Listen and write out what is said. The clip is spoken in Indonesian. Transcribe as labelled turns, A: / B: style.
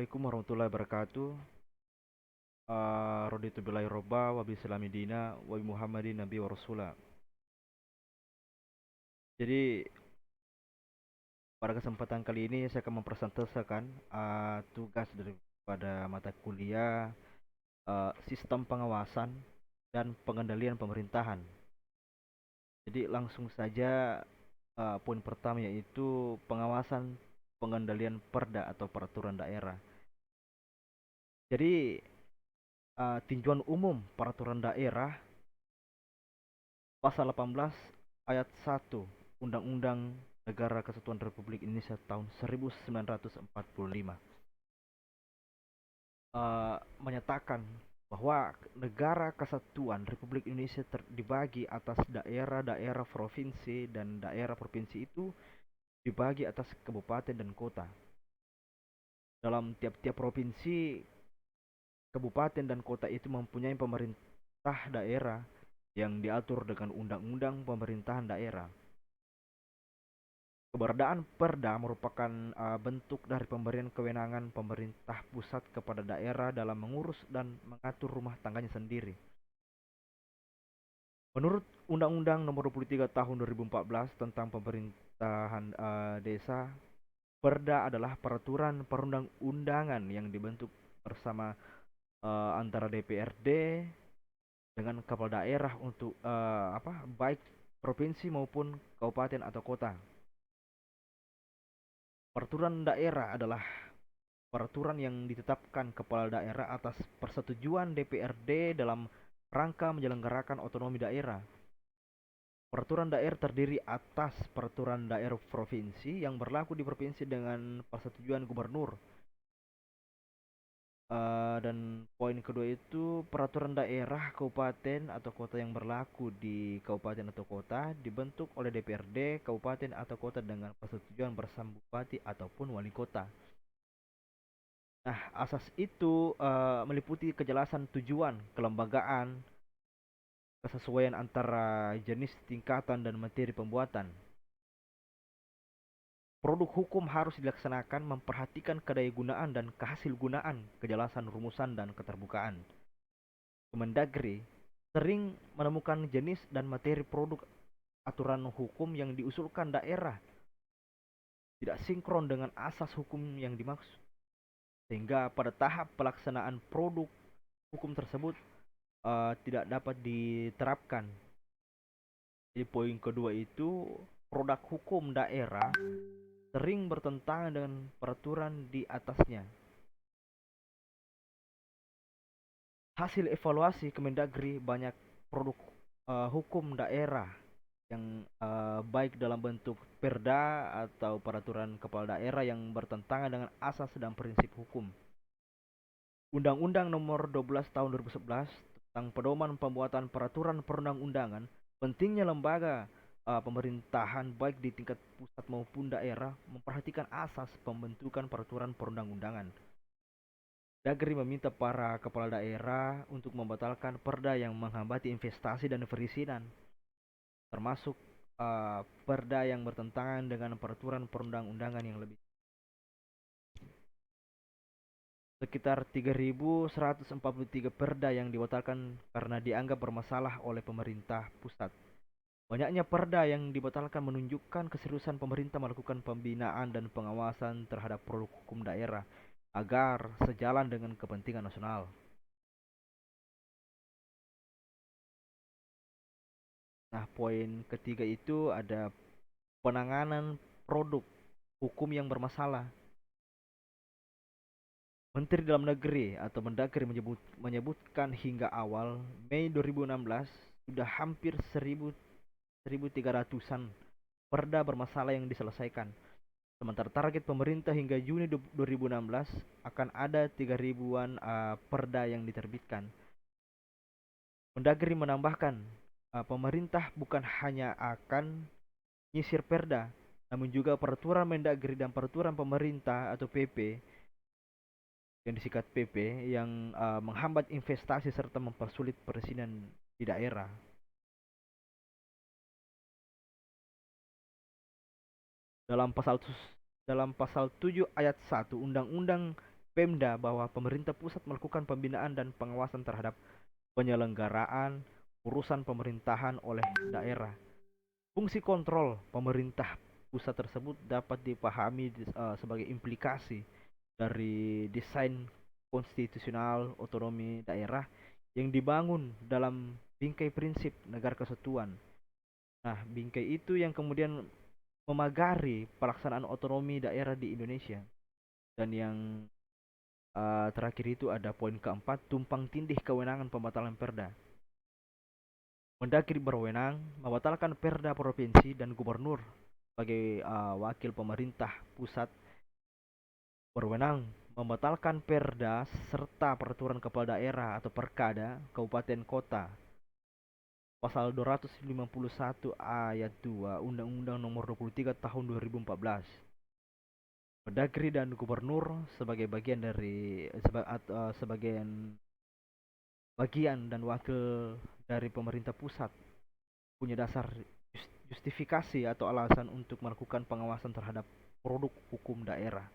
A: Assalamualaikum warahmatullahi wabarakatuh. Raditu billahi robba wa bi islami dina wa bi Muhammadin nabi wa rasula. Jadi pada kesempatan kali ini saya akan mempresentasikan tugas daripada mata kuliah sistem pengawasan dan pengendalian pemerintahan. Jadi langsung saja poin pertama yaitu pengawasan pengendalian perda atau peraturan daerah. Jadi tinjauan umum peraturan daerah Pasal 18 ayat 1 Undang-Undang Negara Kesatuan Republik Indonesia tahun 1945 menyatakan bahwa negara kesatuan Republik Indonesia dibagi atas daerah-daerah provinsi, dan daerah provinsi itu dibagi atas kabupaten dan kota. Dalam tiap-tiap provinsi, kabupaten dan kota itu mempunyai pemerintah daerah yang diatur dengan undang-undang pemerintahan daerah. Keberadaan perda merupakan bentuk dari pemberian kewenangan pemerintah pusat kepada daerah dalam mengurus dan mengatur rumah tangganya sendiri. Menurut Undang-Undang Nomor 23 Tahun 2014 tentang Pemerintahan Desa, perda adalah peraturan perundang-undangan yang dibentuk bersama antara DPRD dengan kepala daerah untuk baik provinsi maupun kabupaten atau kota. Peraturan daerah adalah peraturan yang ditetapkan kepala daerah atas persetujuan DPRD dalam rangka menyelenggarakan otonomi daerah. Peraturan daerah terdiri atas peraturan daerah provinsi yang berlaku di provinsi dengan persetujuan gubernur. Dan poin kedua itu peraturan daerah kabupaten atau kota yang berlaku di kabupaten atau kota dibentuk oleh DPRD kabupaten atau kota dengan persetujuan bersama bupati ataupun wali kota. Nah, asas itu meliputi kejelasan tujuan, kelembagaan, kesesuaian antara jenis, tingkatan, dan materi pembuatan. Produk hukum harus dilaksanakan memperhatikan kedayagunaan dan kehasilgunaan, kejelasan rumusan, dan keterbukaan. Kemendagri sering menemukan jenis dan materi produk aturan hukum yang diusulkan daerah tidak sinkron dengan asas hukum yang dimaksud, sehingga pada tahap pelaksanaan produk hukum tersebut tidak dapat diterapkan. Jadi poin kedua itu produk hukum daerah sering bertentangan dengan peraturan di atasnya. Hasil evaluasi Kemendagri, banyak produk hukum daerah yang baik dalam bentuk perda atau peraturan kepala daerah yang bertentangan dengan asas dan prinsip hukum. Undang-Undang Nomor 12 Tahun 2011 tentang pedoman pembuatan peraturan perundang-undangan, pentingnya lembaga pemerintahan baik di tingkat pusat maupun daerah memperhatikan asas pembentukan peraturan perundang-undangan. Dagri meminta para kepala daerah untuk membatalkan perda yang menghambati investasi dan perizinan, termasuk perda yang bertentangan dengan peraturan perundang-undangan yang lebih. Sekitar 3.143 perda yang dibatalkan karena dianggap bermasalah oleh pemerintah pusat. Banyaknya perda yang dibatalkan menunjukkan keseriusan pemerintah melakukan pembinaan dan pengawasan terhadap produk hukum daerah agar sejalan dengan kepentingan nasional. Nah, poin ketiga itu ada penanganan produk hukum yang bermasalah. Menteri Dalam Negeri atau Mendagri menyebutkan hingga awal Mei 2016 sudah hampir 1.300-an perda bermasalah yang diselesaikan. Sementara target pemerintah hingga Juni 2016 akan ada 3.000-an perda yang diterbitkan. Mendagri menambahkan, pemerintah bukan hanya akan nyisir perda, namun juga peraturan Mendagri dan peraturan pemerintah atau PP yang disingkat PP yang menghambat investasi serta mempersulit perizinan di daerah. Dalam pasal 7 ayat 1 Undang-Undang Pemda bahwa pemerintah pusat melakukan pembinaan dan pengawasan terhadap penyelenggaraan urusan pemerintahan oleh daerah. Fungsi kontrol pemerintah pusat tersebut dapat dipahami sebagai implikasi dari desain konstitusional otonomi daerah yang dibangun dalam bingkai prinsip negara kesatuan. Nah, bingkai itu yang kemudian memagari pelaksanaan otonomi daerah di Indonesia. Dan yang terakhir itu ada poin keempat, tumpang tindih kewenangan pembatalan perda. Mendagri berwenang membatalkan perda provinsi dan gubernur sebagai wakil pemerintah pusat berwenang membatalkan perda serta peraturan kepala daerah atau perkada kabupaten kota. Pasal 251 ayat 2 Undang-Undang Nomor 23 Tahun 2014. Mendagri dan gubernur sebagai bagian dari bagian dan wakil dari pemerintah pusat punya dasar justifikasi atau alasan untuk melakukan pengawasan terhadap produk hukum daerah.